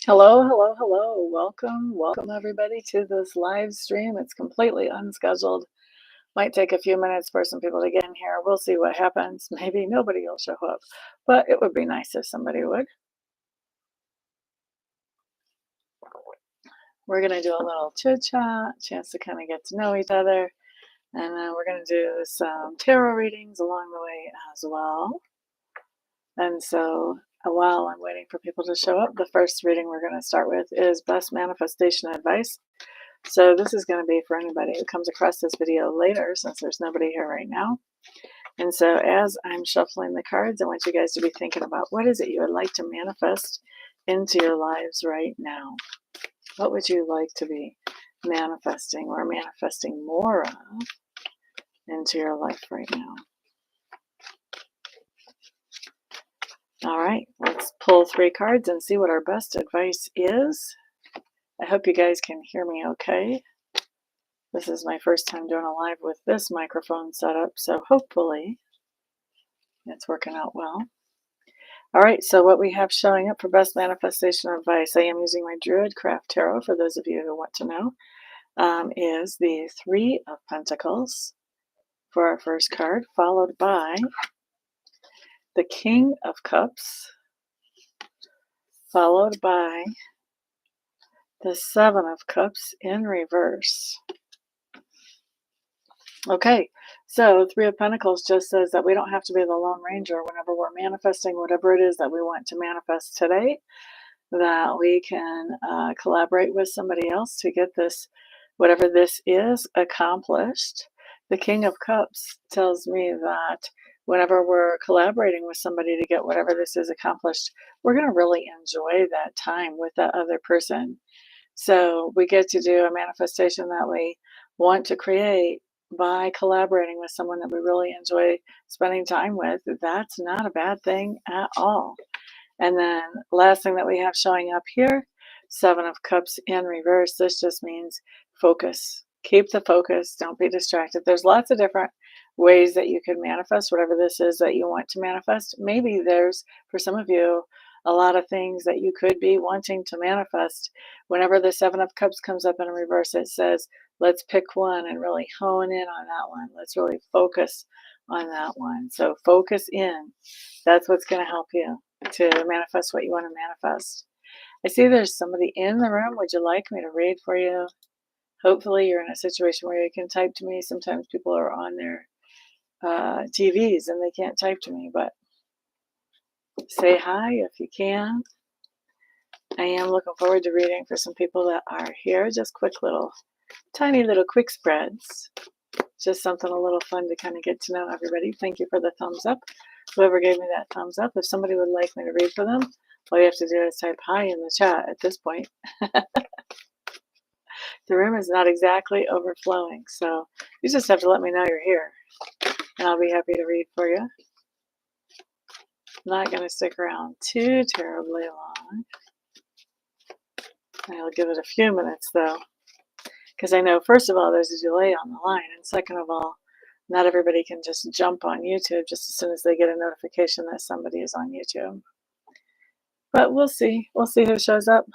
Hello, hello, hello. Welcome everybody to this live stream. It's completely unscheduled. Might take a few minutes for some people to get in here. We'll see what happens. Maybe nobody will show up, but it would be nice if somebody would. We're going to do a little chit chat, chance to kind of get to know each other, and then we're going to do some tarot readings along the way as well. And so while I'm waiting for people to show up, the first reading we're going to start with is Best Manifestation Advice. So this is going to be for anybody who comes across this video later, since there's nobody here right now. And so as I'm shuffling the cards, I want you guys to be thinking about what is it you would like to manifest into your lives right now? What would you like to be manifesting or manifesting more of into your life right now? All right, let's pull 3 cards and see what our best advice is. I hope you guys can hear me okay. This is my first time doing a live with this microphone setup, so hopefully it's working out well. All right, so what we have showing up for Best Manifestation Advice, I am using my Druidcraft Tarot, for those of you who want to know, is the 3 of Pentacles for our first card, followed by the King of Cups, followed by the 7 of Cups in reverse. Okay, so 3 of Pentacles just says that we don't have to be the Lone Ranger whenever we're manifesting whatever it is that we want to manifest today, that we can collaborate with somebody else to get this, whatever this is, accomplished. The King of Cups tells me that whenever we're collaborating with somebody to get whatever this is accomplished, we're going to really enjoy that time with that other person. So we get to do a manifestation that we want to create by collaborating with someone that we really enjoy spending time with. That's not a bad thing at all. And then last thing that we have showing up here, 7 of Cups in reverse. This just means focus. Keep the focus. Don't be distracted. There's lots of different ways that you can manifest whatever this is that you want to manifest. Maybe there's, for some of you, a lot of things that you could be wanting to manifest. Whenever the 7 of Cups comes up in reverse, it says, let's pick one and really hone in on that one. Let's really focus on that one. So focus in. That's what's going to help you to manifest what you want to manifest. I see there's somebody in the room. Would you like me to read for you? Hopefully you're in a situation where you can type to me. Sometimes people are on their TVs and they can't type to me, but say hi if you can. I am looking forward to reading for some people that are here. Just quick little, tiny little quick spreads. Just something a little fun to kind of get to know everybody. Thank you for the thumbs up. Whoever gave me that thumbs up, if somebody would like me to read for them, all you have to do is type hi in the chat at this point. The room is not exactly overflowing, so you just have to let me know you're here, and I'll be happy to read for you. I'm not going to stick around too terribly long. I'll give it a few minutes, though, because I know, first of all, there's a delay on the line, and second of all, not everybody can just jump on YouTube just as soon as they get a notification that somebody is on YouTube. But we'll see. We'll see who shows up.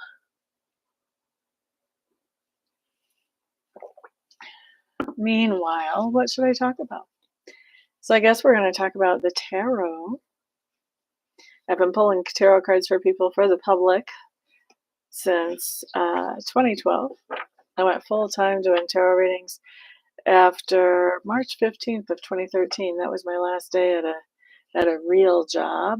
Meanwhile, what should I talk about? So I guess we're going to talk about the tarot. I've been pulling tarot cards for people, for the public, since 2012. I went full-time doing tarot readings after March 15th of 2013. That was my last day at a real job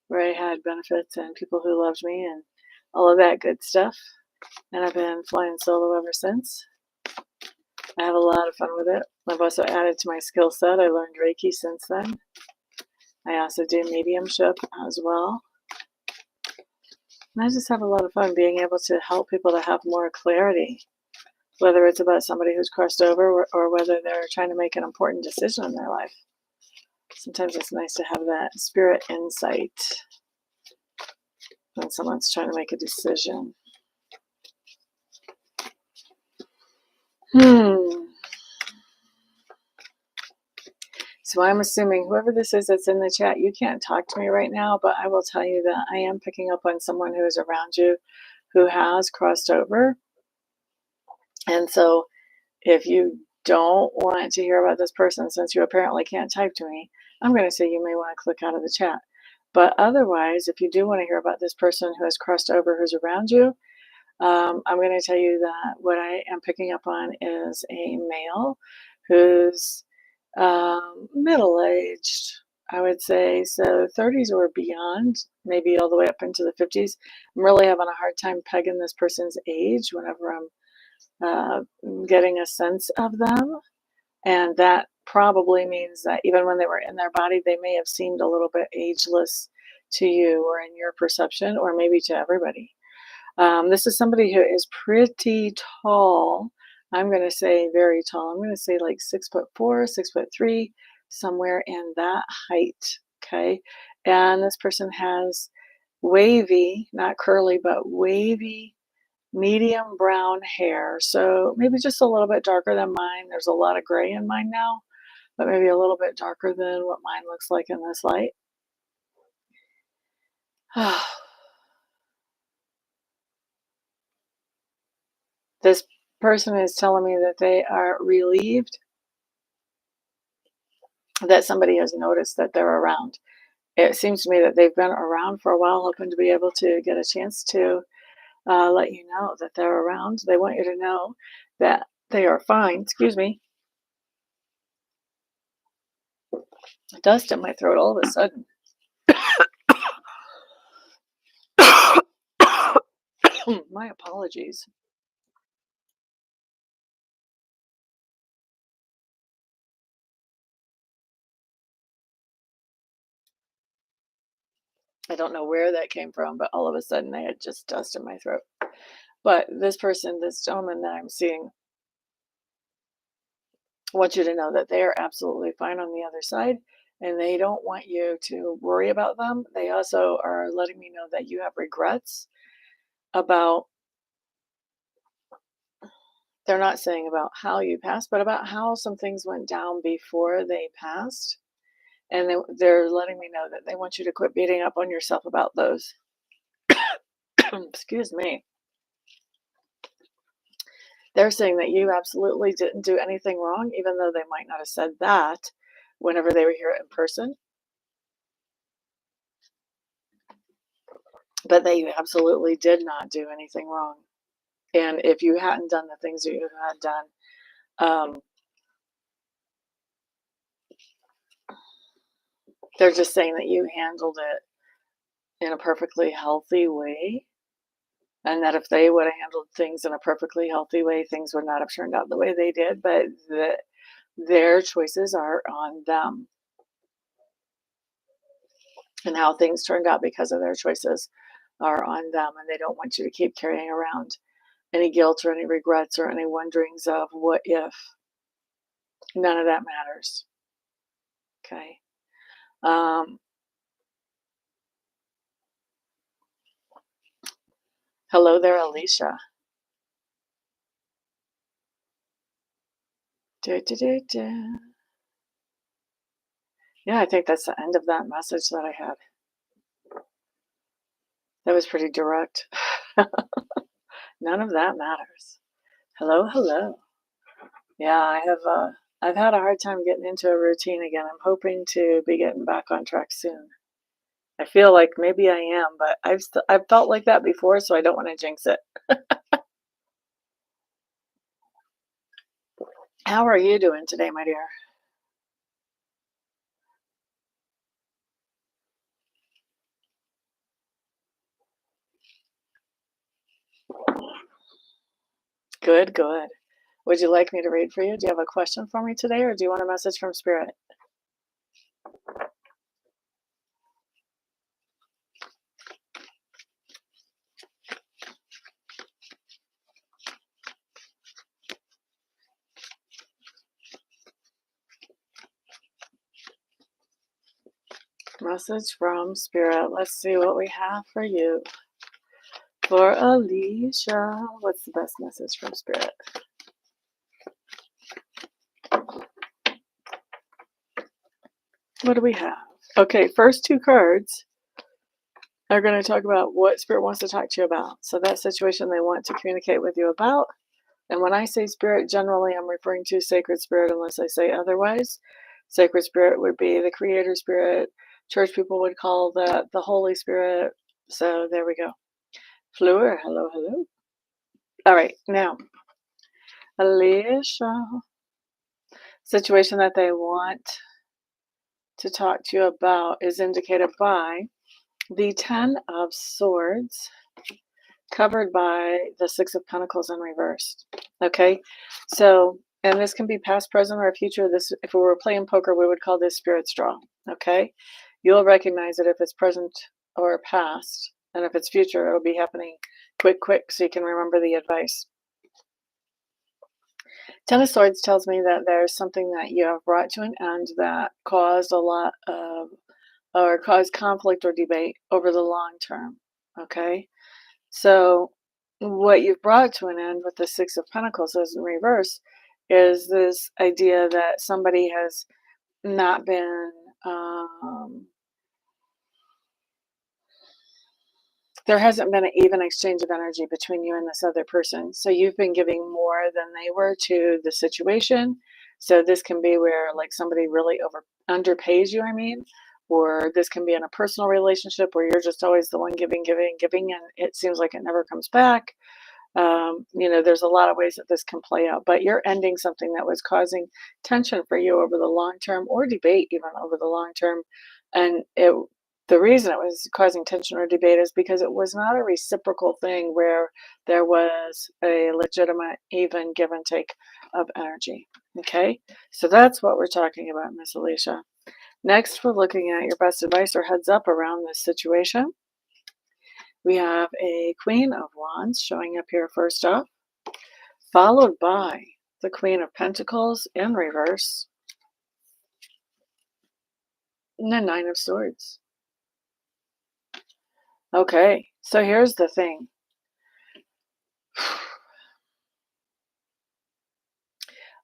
where I had benefits and people who loved me and all of that good stuff. And I've been flying solo ever since. I have a lot of fun with it. I've also added to my skill set. I learned Reiki since then. I also do mediumship as well. And I just have a lot of fun being able to help people to have more clarity, whether it's about somebody who's crossed over or whether they're trying to make an important decision in their life. Sometimes it's nice to have that spirit insight when someone's trying to make a decision. So I'm assuming whoever this is that's in the chat, you can't talk to me right now, but I will tell you that I am picking up on someone who is around you who has crossed over. And so if you don't want to hear about this person, since you apparently can't type to me, I'm going to say you may want to click out of the chat. But otherwise, if you do want to hear about this person who has crossed over, who's around you, I'm going to tell you that what I am picking up on is a male who's middle-aged, I would say, so 30s or beyond, maybe all the way up into the 50s. I'm really having a hard time pegging this person's age whenever I'm getting a sense of them. And that probably means that even when they were in their body, they may have seemed a little bit ageless to you or in your perception, or maybe to everybody. This is somebody who is pretty tall. I'm going to say very tall. I'm going to say like 6'4", 6'3", somewhere in that height. Okay. And this person has wavy, not curly, but wavy, medium brown hair. So maybe just a little bit darker than mine. There's a lot of gray in mine now, but maybe a little bit darker than what mine looks like in this light. This person is telling me that they are relieved that somebody has noticed that they're around. It seems to me that they've been around for a while, hoping to be able to get a chance to let you know that they're around. They want you to know that they are fine. Excuse me. Dust in my throat all of a sudden. My apologies. I don't know where that came from, but all of a sudden I had just dust in my throat. But this person, this gentleman that I'm seeing, wants you to know that they are absolutely fine on the other side, and they don't want you to worry about them. They also are letting me know that you have regrets about, they're not saying about how you passed, but about how some things went down before they passed. And they're letting me know that they want you to quit beating up on yourself about those. Excuse me. They're saying that you absolutely didn't do anything wrong, even though they might not have said that whenever they were here in person, but that you absolutely did not do anything wrong. And if you hadn't done the things that you had done, they're just saying that you handled it in a perfectly healthy way. And that if they would have handled things in a perfectly healthy way, things would not have turned out the way they did, but their choices are on them. And how things turned out because of their choices are on them. And they don't want you to keep carrying around any guilt or any regrets or any wonderings of what if. None of that matters. Okay. Hello there, Alicia. Do, do, do, do. Yeah, I think that's the end of that message that I had. That was pretty direct. None of that matters. Hello, hello. Yeah, I've had a hard time getting into a routine again. I'm hoping to be getting back on track soon. I feel like maybe I am, but I've felt like that before, so I don't want to jinx it. How are you doing today, my dear? Good, good. Would you like me to read for you? Do you have a question for me today, or do you want a message from Spirit? Message from Spirit. Let's see what we have for you. For Alicia, what's the best message from Spirit? What do we have? Okay, first two cards are going to talk about what Spirit wants to talk to you about. So that situation they want to communicate with you about. And when I say Spirit, generally I'm referring to Sacred Spirit unless I say otherwise. Sacred Spirit would be the Creator Spirit. Church people would call that the Holy Spirit. So there we go. Fleur, hello, hello. All right, now, Alicia. Situation that they want to talk to you about is indicated by the Ten of Swords, covered by the Six of Pentacles in reversed. Okay, so, and this can be past, present, or future. This, if we were playing poker, we would call this Spirit's draw. Okay, you'll recognize it if it's present or past, and if it's future, it'll be happening quick, so you can remember the advice. Ten of Swords tells me that there's something that you have brought to an end that caused a lot of, or caused conflict or debate over the long term. Okay, so what you've brought to an end with the Six of Pentacles as in reverse is this idea that somebody has not been, there hasn't been an even exchange of energy between you and this other person. So you've been giving more than they were to the situation. So this can be where like somebody really underpays you, I mean, or this can be in a personal relationship where you're just always the one giving, and it seems like it never comes back. There's a lot of ways that this can play out, but you're ending something that was causing tension for you over the long term, or debate even over the long term. And the reason it was causing tension or debate is because it was not a reciprocal thing where there was a legitimate, even give and take of energy. Okay, so that's what we're talking about, Miss Alicia. Next, we're looking at your best advice or heads up around this situation. We have a Queen of Wands showing up here first off, followed by the Queen of Pentacles in reverse, and the Nine of Swords. Okay, so here's the thing.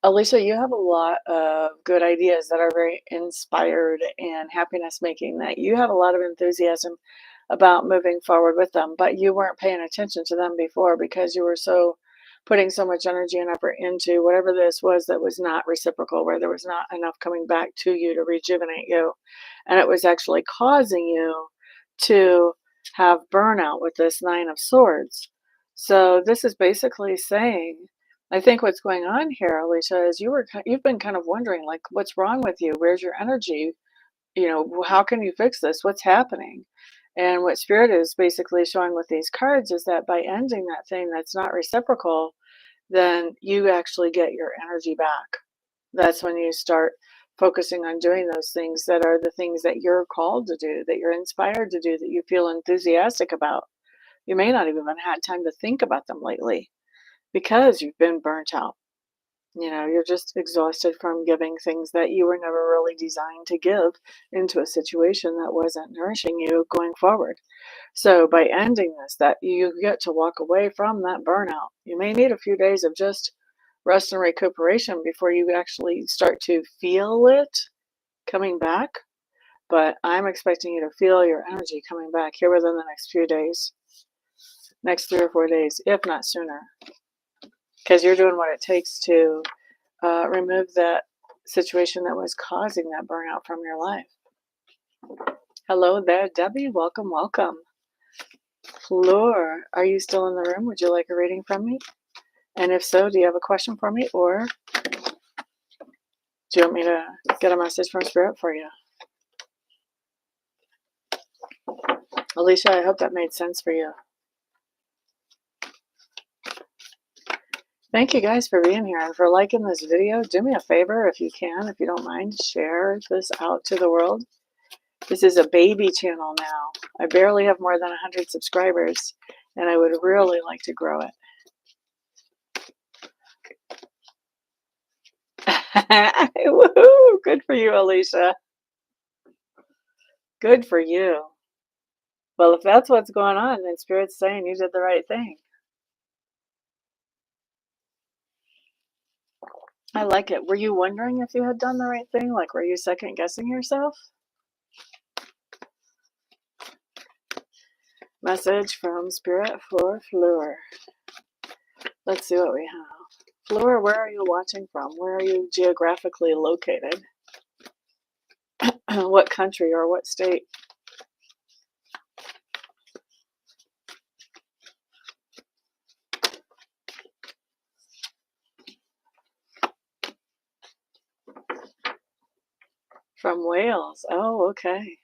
Alicia, you have a lot of good ideas that are very inspired and happiness making, that you have a lot of enthusiasm about moving forward with them, but you weren't paying attention to them before because you were so putting so much energy and effort into whatever this was that was not reciprocal, where there was not enough coming back to you to rejuvenate you. And it was actually causing you to have burnout with this Nine of Swords. So this is basically saying, I think what's going on here, Alicia, is you've been kind of wondering, like, what's wrong with you? Where's your energy? How can you fix this? What's happening? And what Spirit is basically showing with these cards is that by ending that thing that's not reciprocal, then you actually get your energy back. That's when you start focusing on doing those things that are the things that you're called to do, that you're inspired to do, that you feel enthusiastic about. You may not even have had time to think about them lately because you've been burnt out. You're just exhausted from giving things that you were never really designed to give into a situation that wasn't nourishing you going forward. So by ending this, that you get to walk away from that burnout. You may need a few days of just rest and recuperation before you actually start to feel it coming back. But I'm expecting you to feel your energy coming back here within the next few days, next 3 or 4 days, if not sooner. Because you're doing what it takes to remove that situation that was causing that burnout from your life. Hello there, Debbie. Welcome, welcome. Fleur, are you still in the room? Would you like a reading from me? And if so, do you have a question for me, or do you want me to get a message from Spirit for you? Alicia, I hope that made sense for you. Thank you guys for being here and for liking this video. Do me a favor if you can, if you don't mind, share this out to the world. This is a baby channel now. I barely have more than 100 subscribers, and I would really like to grow it. Woohoo! Good for you, Alicia. Good for you. Well, if that's what's going on, then Spirit's saying you did the right thing. I like it. Were you wondering if you had done the right thing? Like, were you second guessing yourself? Message from Spirit for Fleur. Let's see what we have. Fleur, where are you watching from? Where are you geographically located? What country or what state? From Wales. Oh, okay.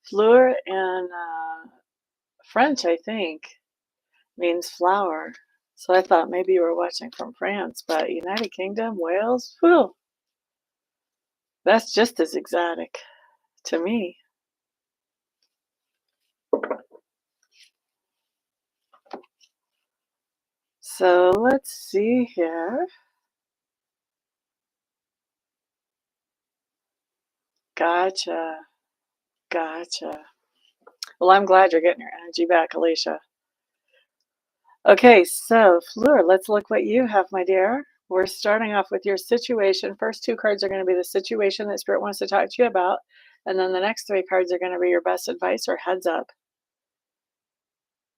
Fleur in French, I think, means flower. So I thought maybe you were watching from France, but United Kingdom, Wales, whew, that's just as exotic to me. So let's see here. Gotcha. Gotcha. Well, I'm glad you're getting your energy back, Alicia. Okay, so Fleur, let's look what you have, my dear. We're starting off with your situation. First two cards are going to be the situation that Spirit wants to talk to you about. And then the next three cards are going to be your best advice or heads up.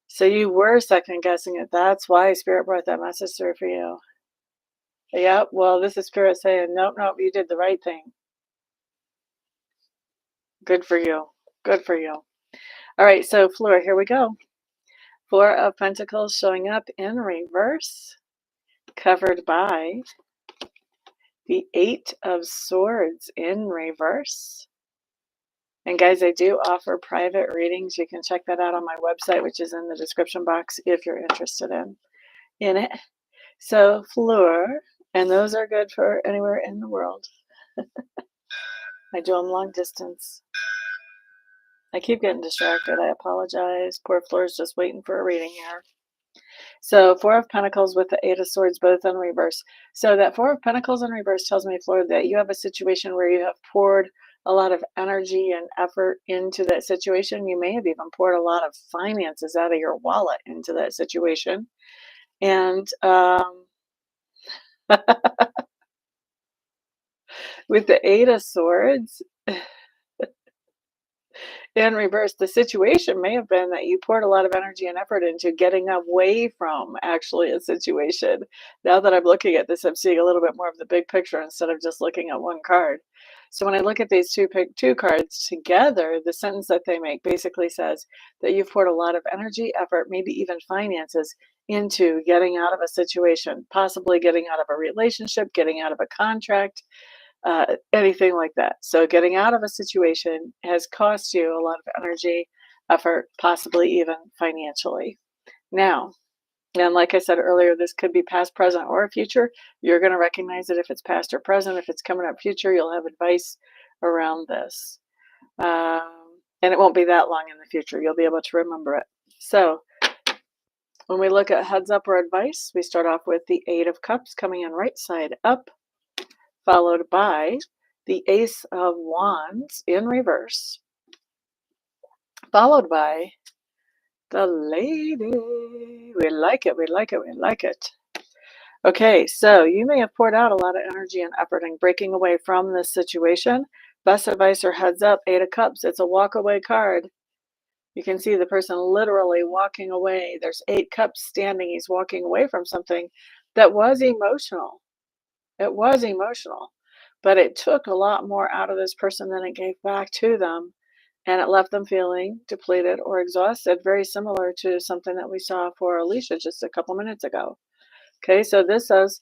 So you were second guessing it. That's why Spirit brought that message through for you. Yep, well, this is Spirit saying, nope, nope, you did the right thing. Good for you. Good for you. All right, so Fleur, here we go. Four of Pentacles showing up in reverse, covered by the Eight of Swords in reverse. And guys, I do offer private readings. You can check that out on my website, which is in the description box if you're interested in it. So Fleur, and those are good for anywhere in the world. I do them long distance. I keep getting distracted. I apologize. Poor Fleur's just waiting for a reading here. So Four of Pentacles with the Eight of Swords, both in reverse. So that Four of Pentacles in reverse tells me, Fleur, that you have a situation where you have poured a lot of energy and effort into that situation. You may have even poured a lot of finances out of your wallet into that situation. And with the Eight of Swords in reverse, the situation may have been that you poured a lot of energy and effort into getting away from actually a situation. Now that I'm looking at this, I'm seeing a little bit more of the big picture instead of just looking at one card. So when I look at these two cards together, the sentence that they make basically says that you've poured a lot of energy, effort, maybe even finances into getting out of a situation, possibly getting out of a relationship, getting out of a contract, anything like that. So getting out of a situation has cost you a lot of energy, effort, possibly even financially. Now, and like I said earlier, this could be past, present, or future. You're going to recognize it if it's past or present. If it's coming up future, you'll have advice around this. And it won't be that long in the future. You'll be able to remember it. So when we look at heads up or advice, we start off with the Eight of Cups coming in right side up, followed by the Ace of Wands in reverse, followed by the Lady. We like it, we like it, we like it. Okay, so you may have poured out a lot of energy and effort in breaking away from this situation. Best advice or heads up, Eight of Cups. It's a walk away card. You can see the person literally walking away. There's 8 cups standing. He's walking away from something that was emotional. It was emotional, but it took a lot more out of this person than it gave back to them. And it left them feeling depleted or exhausted, very similar to something that we saw for Alicia just a couple minutes ago. Okay, so this says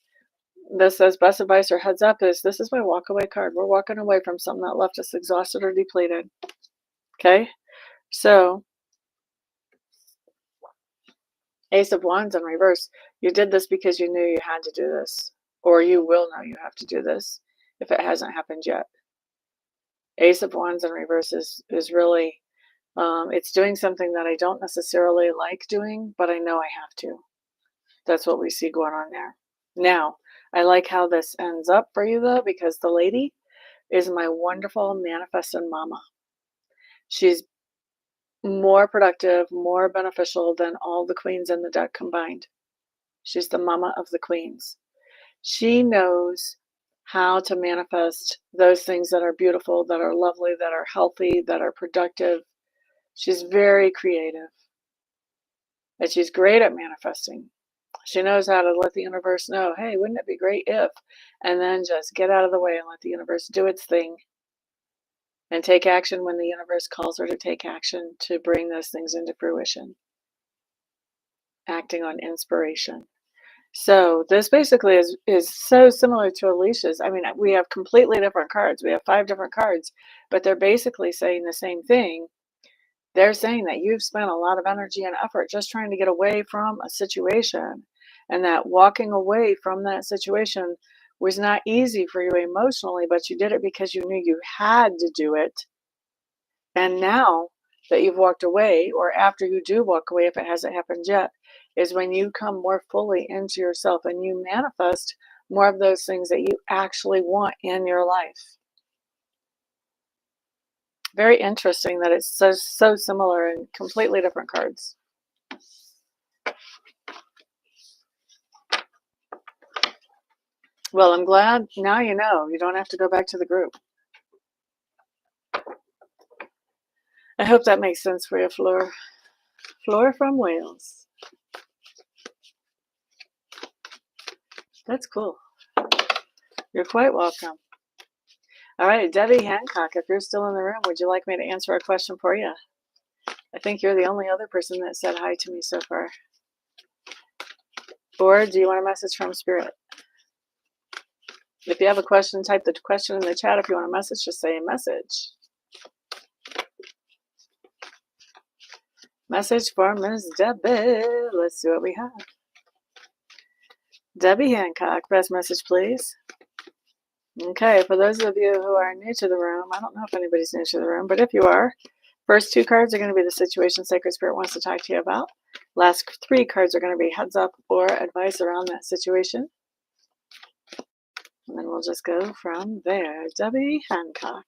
best advice or heads up is this is my walk away card. We're walking away from something that left us exhausted or depleted. Okay, so Ace of Wands in reverse. You did this because you knew you had to do this, or you will know you have to do this if it hasn't happened yet. Ace of Wands in reverse is really, it's doing something that I don't necessarily like doing, but I know I have to. That's what we see going on there. Now, I like how this ends up for you, though, because the Lady is my wonderful manifesting mama. She's more productive, more beneficial than all the queens in the deck combined. She's the mama of the queens. She knows how to manifest those things that are beautiful, that are lovely, that are healthy, that are productive. She's very creative. And she's great at manifesting. She knows how to let the universe know, hey, wouldn't it be great if, and then just get out of the way and let the universe do its thing and take action when the universe calls her to take action to bring those things into fruition, acting on inspiration. So this basically is so similar to Alicia's. I mean, we have completely different cards. We have 5 different cards, but they're basically saying the same thing. They're saying that you've spent a lot of energy and effort just trying to get away from a situation, and that walking away from that situation was not easy for you emotionally, but you did it because you knew you had to do it. And now that you've walked away, or after you do walk away, if it hasn't happened yet, is when you come more fully into yourself and you manifest more of those things that you actually want in your life. Very interesting that it's so similar and completely different cards. Well, I'm glad now you know. You don't have to go back to the group. I hope that makes sense for you, Fleur. Fleur from Wales. That's cool. You're quite welcome. All right, Debbie Hancock, if you're still in the room, would you like me to answer a question for you? I think you're the only other person that said hi to me so far. Or do you want a message from Spirit? If you have a question, type the question in the chat. If you want a message, just say a message. Message for Miss Debbie. Let's see what we have. Debbie Hancock, best message, please. Okay, for those of you who are new to the room, I don't know if anybody's new to the room, but if you are, first 2 cards are going to be the situation Sacred Spirit wants to talk to you about. Last 3 cards are going to be heads up or advice around that situation. And then we'll just go from there. Debbie Hancock.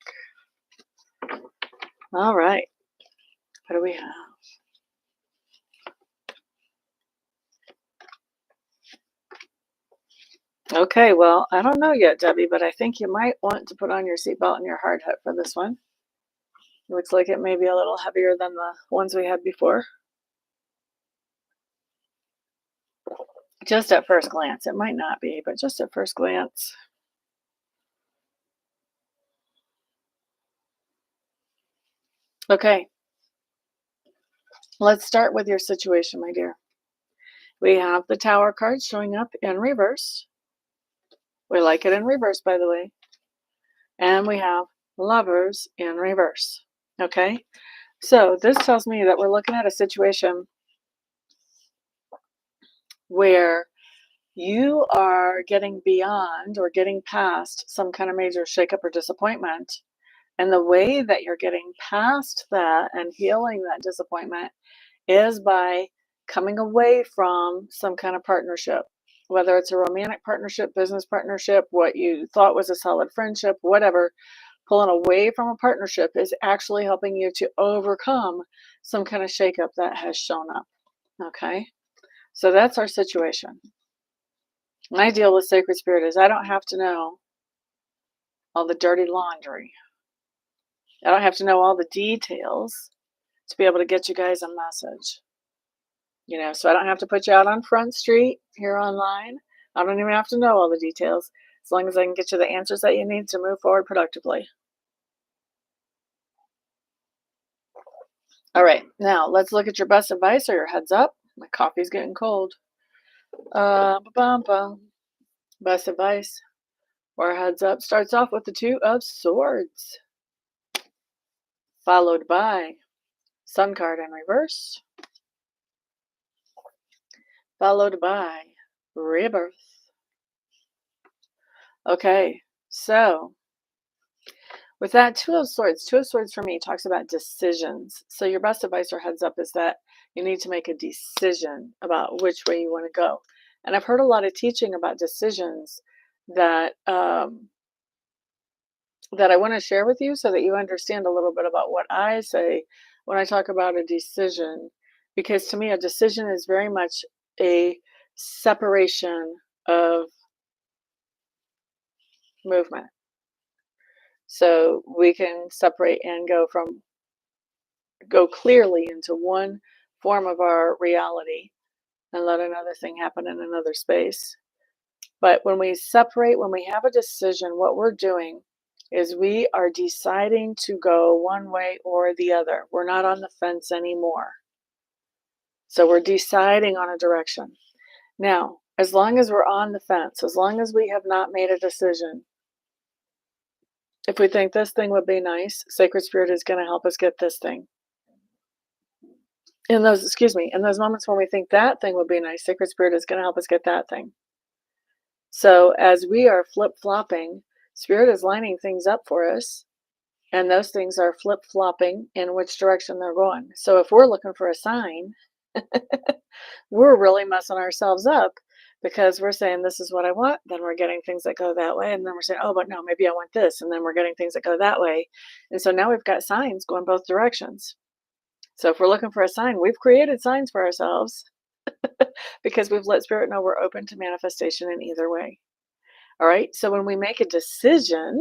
All right. What do we have? Okay, well, I don't know yet, Debbie, but I think you might want to put on your seatbelt and your hard hat for this one. It looks like it may be a little heavier than the ones we had before. Just at first glance. It might not be, but just at first glance. Okay. Let's start with your situation, my dear. We have the Tower card showing up in reverse. We like it in reverse, by the way. And we have Lovers in reverse. Okay? So this tells me that we're looking at a situation where you are getting beyond or getting past some kind of major shakeup or disappointment. And the way that you're getting past that and healing that disappointment is by coming away from some kind of partnership, whether it's a romantic partnership, business partnership, what you thought was a solid friendship, whatever. Pulling away from a partnership is actually helping you to overcome some kind of shakeup that has shown up. Okay, so that's our situation. My deal with Sacred Spirit is I don't have to know all the dirty laundry. I don't have to know all the details to be able to get you guys a message. You know, so I don't have to put you out on Front Street here online. I don't even have to know all the details, as long as I can get you the answers that you need to move forward productively. All right, now let's look at your best advice or your heads up. My coffee's getting cold. Best advice or heads up starts off with the 2 of Swords, followed by Sun card in reverse, followed by Rebirth. Okay, so with that 2 of Swords for me talks about decisions. So your best advice or heads up is that you need to make a decision about which way you want to go. And I've heard a lot of teaching about decisions that that I want to share with you so that you understand a little bit about what I say when I talk about a decision. Because to me, a decision is very much a separation of movement. So we can separate and go clearly into one form of our reality and let another thing happen in another space. But when we separate, when we have a decision, what we're doing is we are deciding to go one way or the other. We're not on the fence anymore. So we're deciding on a direction. Now, as long as we're on the fence, as long as we have not made a decision, if we think this thing would be nice, Sacred Spirit is going to help us get this thing. In those moments when we think that thing would be nice, Sacred Spirit is going to help us get that thing. So as we are flip-flopping, Spirit is lining things up for us, and those things are flip-flopping in which direction they're going. So if we're looking for a sign, we're really messing ourselves up, because we're saying, this is what I want, then we're getting things that go that way, and then we're saying, oh, but no, maybe I want this, and then we're getting things that go that way. And so now we've got signs going both directions. So if we're looking for a sign, we've created signs for ourselves because we've let Spirit know we're open to manifestation in either way. All right, so when we make a decision,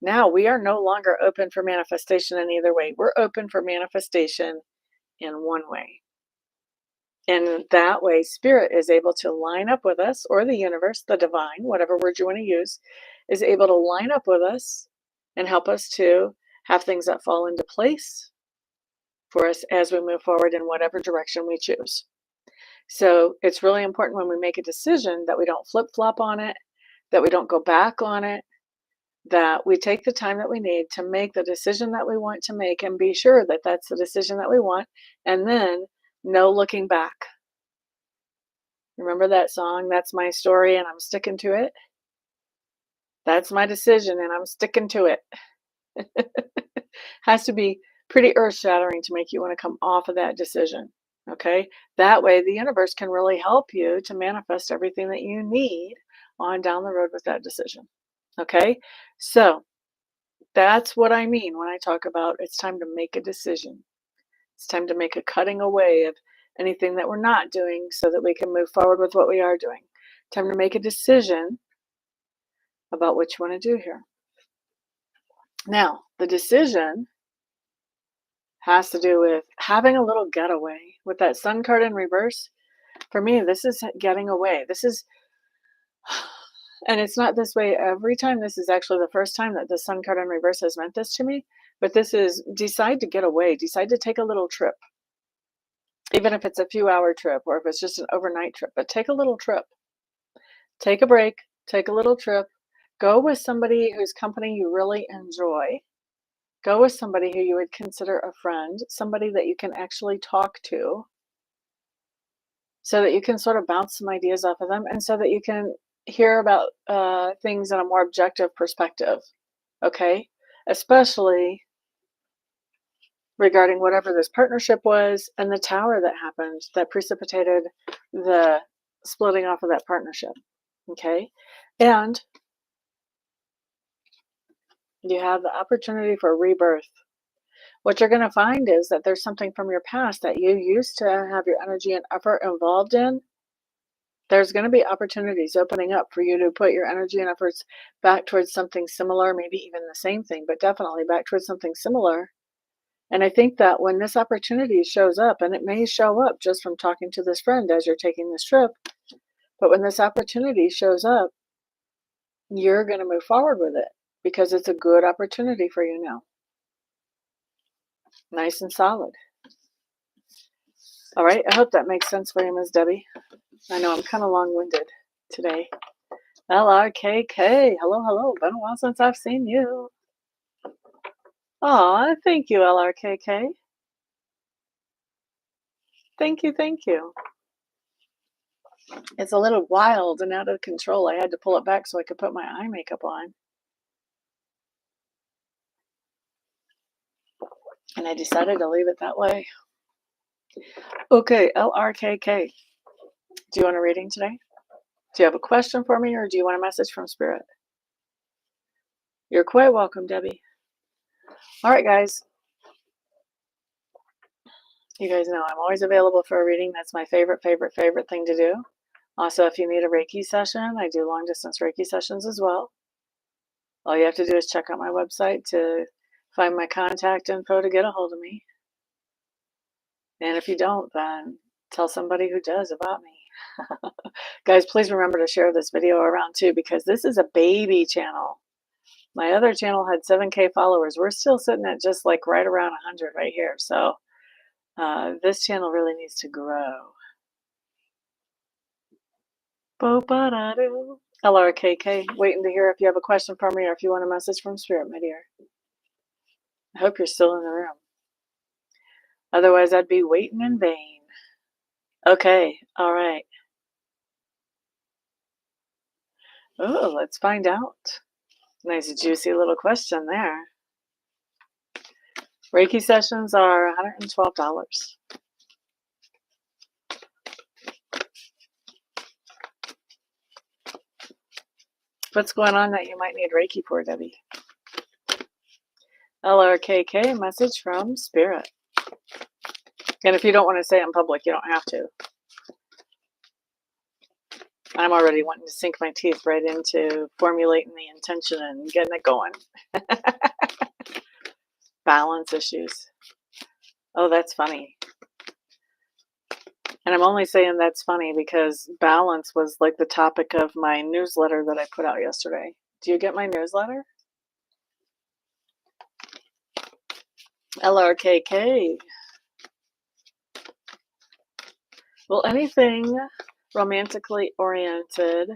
now we are no longer open for manifestation in either way. We're open for manifestation in one way. And that way, Spirit is able to line up with us, or the universe, the divine, whatever word you want to use, is able to line up with us and help us to have things that fall into place for us as we move forward in whatever direction we choose. So it's really important when we make a decision that we don't flip-flop on it, that we don't go back on it, that we take the time that we need to make the decision that we want to make and be sure that that's the decision that we want, and then no looking back. Remember that song, That's My Story and I'm Sticking to It? That's my decision and I'm sticking to it. Has to be pretty earth-shattering to make you want to come off of that decision. Okay? That way the universe can really help you to manifest everything that you need on down the road with that decision. Okay? So that's what I mean when I talk about it's time to make a decision. It's time to make a cutting away of anything that we're not doing so that we can move forward with what we are doing. Time to make a decision about what you want to do here. Now, the decision has to do with having a little getaway. With that Sun card in reverse, for me, this is getting away. This is, and it's not this way every time. This is actually the first time that the Sun card in reverse has meant this to me. But this is decide to get away. Decide to take a little trip. Even if it's a few-hour trip or if it's just an overnight trip. But take a little trip. Take a break. Take a little trip. Go with somebody whose company you really enjoy. Go with somebody who you would consider a friend, somebody that you can actually talk to, so that you can sort of bounce some ideas off of them, and so that you can hear about things in a more objective perspective, okay? Especially regarding whatever this partnership was and the tower that happened that precipitated the splitting off of that partnership, okay? And you have the opportunity for rebirth. What you're going to find is that there's something from your past that you used to have your energy and effort involved in. There's going to be opportunities opening up for you to put your energy and efforts back towards something similar, maybe even the same thing, but definitely back towards something similar. And I think that when this opportunity shows up, and it may show up just from talking to this friend as you're taking this trip, but when this opportunity shows up, you're going to move forward with it because it's a good opportunity for you now. Nice and solid. All right, I hope that makes sense for you, Ms. Debbie. I know I'm kind of long-winded today. LRKK, hello, hello. Been a while since I've seen you. Aw, thank you, LRKK. Thank you, thank you. It's a little wild and out of control. I had to pull it back so I could put my eye makeup on. And I decided to leave it that way. Okay, LRKK. Do you want a reading today? Do you have a question for me, or do you want a message from Spirit? You're quite welcome, Debbie. All right, guys. You guys know I'm always available for a reading. That's my favorite thing to do. Also, if you need a Reiki session, I do long-distance Reiki sessions as well. All you have to do is check out my website to find my contact info to get a hold of me. And if you don't, then tell somebody who does about me. Guys, please remember to share this video around too, because this is a baby channel. My other channel had 7K followers. We're still sitting at just like right around 100 right here. So this channel really needs to grow. Bo-ba-da-doo. LRKK, waiting to hear if you have a question for me or if you want a message from Spirit, my dear. I hope you're still in the room. Otherwise, I'd be waiting in vain. Okay, all right. Oh, let's find out. Nice, juicy little question there. Reiki sessions are $112. What's going on that you might need Reiki for, Debbie? LRKK, message from Spirit. And if you don't want to say it in public, you don't have to. I'm already wanting to sink my teeth right into formulating the intention and getting it going. Balance issues. Oh, that's funny. And I'm only saying that's funny because balance was like the topic of my newsletter that I put out yesterday. Do you get my newsletter? LRKK. Will anything romantically oriented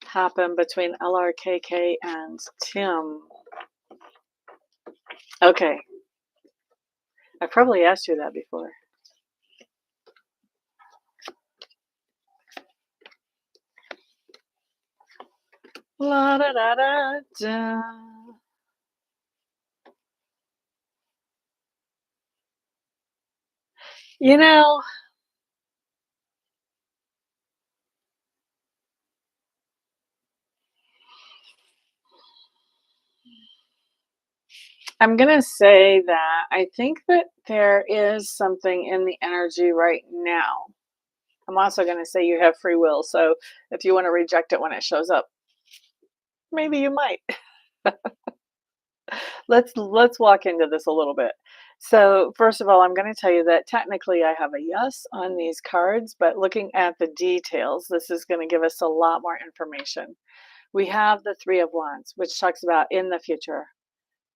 happen between LRKK and Tim? Okay. I probably asked you that before. La da da da da. You know, I'm going to say that I think that there is something in the energy right now. I'm also going to say you have free will. So if you want to reject it when it shows up, maybe you might. Let's walk into this a little bit. So first of all, I'm going to tell you that technically I have a yes on these cards, but looking at the details, this is going to give us a lot more information. We have the Three of Wands, which talks about in the future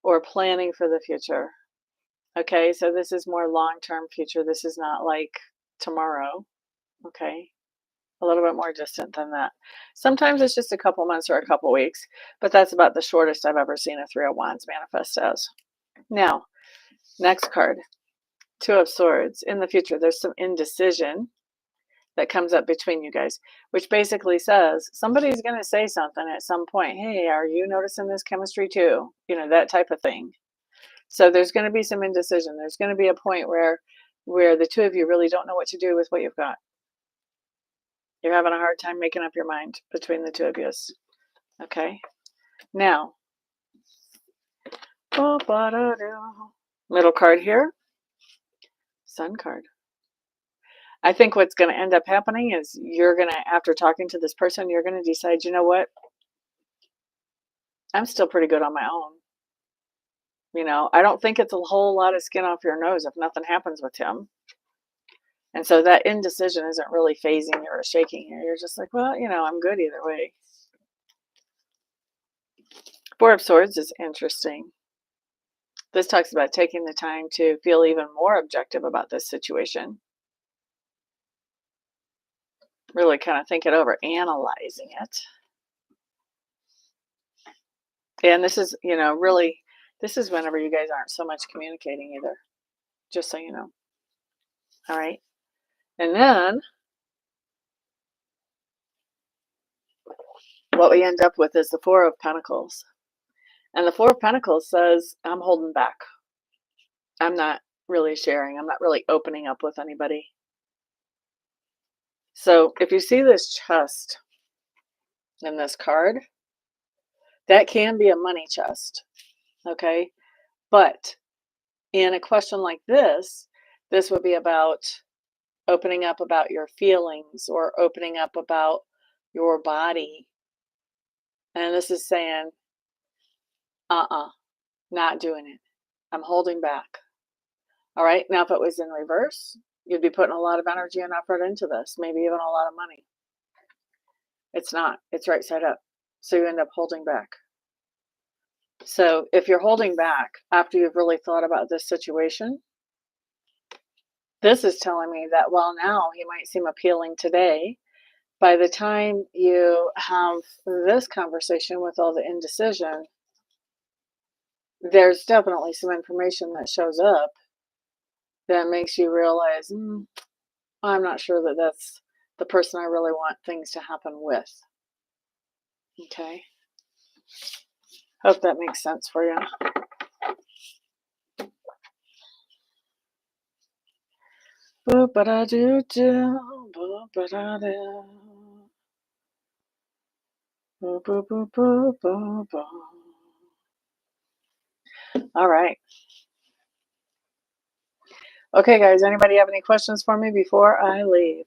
or planning for the future. Okay, so this is more long-term future. This is not like tomorrow. Okay, a little bit more distant than that. Sometimes it's just a couple months or a couple weeks, but that's about the shortest I've ever seen a Three of Wands manifest as. Now, next card, Two of Swords. In the future, there's some indecision that comes up between you guys, which basically says somebody's going to say something at some point. Hey, are you noticing this chemistry too? You know, that type of thing. So there's going to be some indecision. There's going to be a point where the two of you really don't know what to do with what you've got. You're having a hard time making up your mind between the two of you. Okay. Now, middle card here, Sun card. I think what's going to end up happening is you're going to, after talking to this person, you're going to decide, you know what? I'm still pretty good on my own. You know, I don't think it's a whole lot of skin off your nose if nothing happens with him. And so that indecision isn't really phasing you or shaking you. You're just like, well, you know, I'm good either way. Four of Swords is interesting. This talks about taking the time to feel even more objective about this situation. Really kind of think it over, analyzing it. And this is, you know, really, this is whenever you guys aren't so much communicating either, just so you know. All right. And then what we end up with is the Four of Pentacles. And the Four of Pentacles says, I'm holding back. I'm not really sharing. I'm not really opening up with anybody. So if you see this chest in this card, that can be a money chest. Okay. But in a question like this would be about opening up about your feelings or opening up about your body. And this is saying, not doing it. I'm holding back. All right. Now, if it was in reverse, you'd be putting a lot of energy and effort into this, maybe even a lot of money. It's not, it's right side up. So you end up holding back. So if you're holding back after you've really thought about this situation, this is telling me that while now he might seem appealing today, by the time you have this conversation with all the indecision, there's definitely some information that shows up that makes you realize, I'm not sure that that's the person I really want things to happen with. Okay. Hope that makes sense for you. Boop-a-da-doo-doo, boop-a-da-doo. Boop, boop, boop, boop, boop, boop. All right. Okay, guys, anybody have any questions for me before I leave?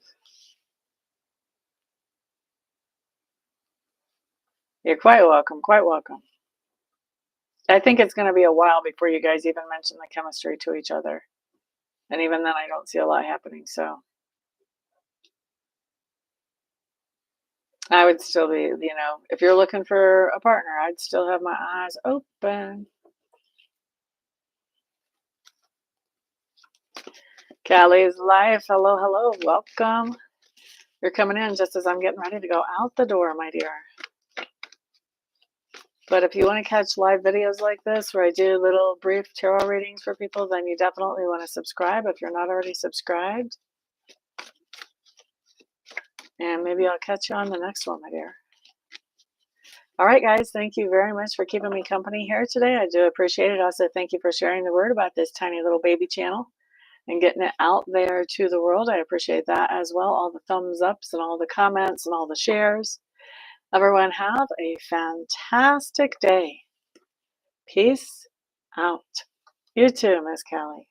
You're quite welcome, quite welcome. I think it's going to be a while before you guys even mention the chemistry to each other. And even then, I don't see a lot happening. So I would still be, if you're looking for a partner, I'd still have my eyes open. Callie's Life. Hello, hello. Welcome. You're coming in just as I'm getting ready to go out the door, my dear. But if you want to catch live videos like this where I do little brief tarot readings for people, then you definitely want to subscribe if you're not already subscribed. And maybe I'll catch you on the next one, my dear. All right, guys, thank you very much for keeping me company here today. I do appreciate it. Also, thank you for sharing the word about this tiny little baby channel and getting it out there to the world. I appreciate that as well. All the thumbs ups and all the comments and all the shares. Everyone have a fantastic day. Peace out. You too, Miss Callie.